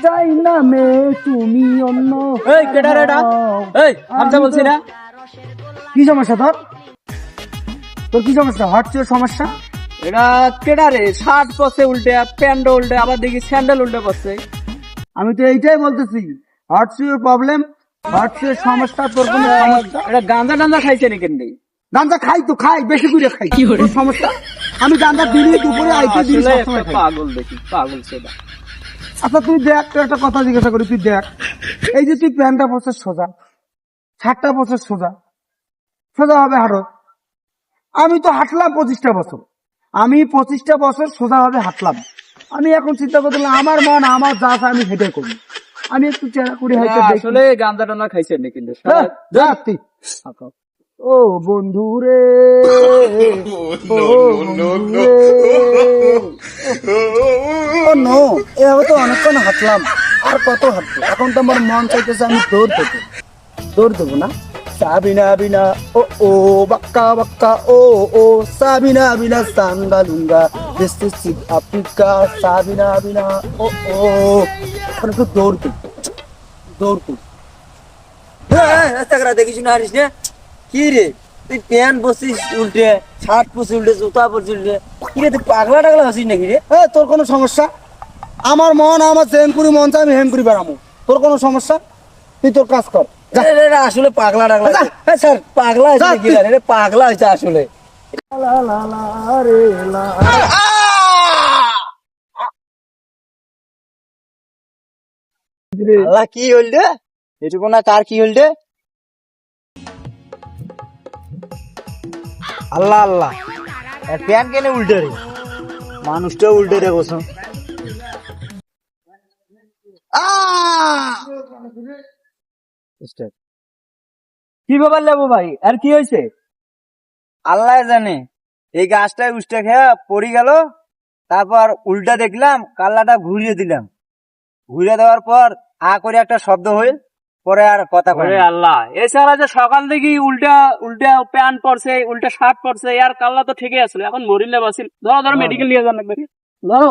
যাই না মে তুমি অন্য। এই কেডা রে এটা? এই হামজা বলছি না? কি সমস্যা তোর? তোর কি সমস্যা? হাঁটছির সমস্যা? এটা কেডা রে? শার্ট পরছে উল্টে, প্যান্ট উল্টে, আবার দেখি স্যান্ডেল উল্টে পরছে। আমি তো এইটাই বলতেছি, হাঁটছির প্রবলেম, হাঁটছির সমস্যা। তোর কোনো সমস্যা? এটা গাঁজা টাঞ্জা খাইছে নাকি কেন? গাঁজা খাই তো খাই, বেশি করে খাই। তোর সমস্যা? আমি গাঁজা দিলি দুপুরে আইতে দিই আসলে সবসময় একটা খাই। পাগল দেখি, পাগল সেটা। আচ্ছা তুই দেখ, তোর একটা কথা জিজ্ঞাসা করি, তুই দেখ, এই যে তুই প্যান্টটা পরছিস সোজা, শার্টটা পরছিস সোজা, সোজা ভাবে হাঁটো। আমি তো হাঁটলাম 25টা বছর, আমি 25টা বছর সোজা ভাবে হাঁটলাম। আমি এখন চিন্তা করছিলাম আমার মন আমার যা চায় আমি সেটাই করবো। আমি একটু চেহারা করি হয়তো দেখি। আসলে গাঁজা টাঞ্জা খাইছে নাকি কিন্তু? যা তুই। ও বন্ধু রে, ও বন্ধু রে। ও নো, এভাবে তো অনেকক্ষণ হাঁটলাম, আর কত হাঁটবো? এখন তো আমার মন চাইতেছে আমি দৌড় দেবো না। সাবিনা বিনা ও বাক্কা বাক্কা ও সাবিনা বিনা সান্দালুঙ্গা ডিস্ট্রিক্ট আফ্রিকা সাবিনা বিনা ও এখন একটু দৌড় দেবো। দেখিস না হারিস না কি রে? তুই প্যান্ট বসিস উল্টে, শার্ট পরছিস উল্টে, জুতা পরছিস উল্টে, কি রে তুই পাগলা টাগলা হচ্ছিস নাকি রে? তোর কোনো সমস্যা? আমার মন আমার যেম করি মন চাই আমি হেম করি বেড়ামো। তোর কোনো সমস্যা? তুই তোর কাজ কর। যা। এ আসলে পাগলা টাগলা যা। স্যার পাগলা হয়েছে যা নাকি তুই। রে? পাগলা হয়েছে আসলে। লা লা লা রে লা। আল্লাহ কি হইল রে? এটুকু না কার কি হইল রে? আল্লাহ আল্লাহ, প্যান্ট কেনে উল্টে রে? মানুষটা উল্টে রে বসো। কি ব্যাপার লেবু ভাই, আর কি হয়েছে? আল্লাহ জানে, এই গাছটায় উষ্টা খেয়ে পড়ে গেল, তারপর উল্টা দেখলাম, কাল্লাটা ঘুরিয়ে দিলাম, ঘুরিয়ে দেওয়ার পর করে একটা শব্দ হইল, পরে আর কথা ওরে কয় আল্লাহ, এছাড়া যে সকাল থেকে উল্টা উল্টা প্যান্ট পরছে, উল্টা শার্ট পরছে, আর কাল্লা তো ঠিকই আসলে, এখন মরিলে বাসিল। ধরো মেডিকেল নিয়ে যান একবার, ধরো।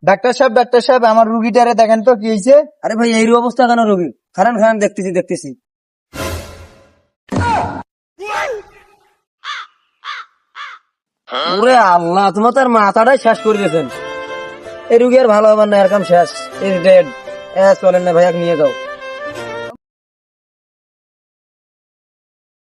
ডাক্তার সাহেব আমার রুগীটারে দেখেন তো কি হয়েছে। আরে ভাই এই অবস্থা কেন রুগী? খারান দেখতেছি। ওরে আল্লাহ, তোমার তার মাথাটাই শেষ করে দিয়েছেন। এই রুগী আর ভালো হবার না, এরকম শেষ, ইজ ডেড। চলেন না ভাইয়া, নিয়ে যাও।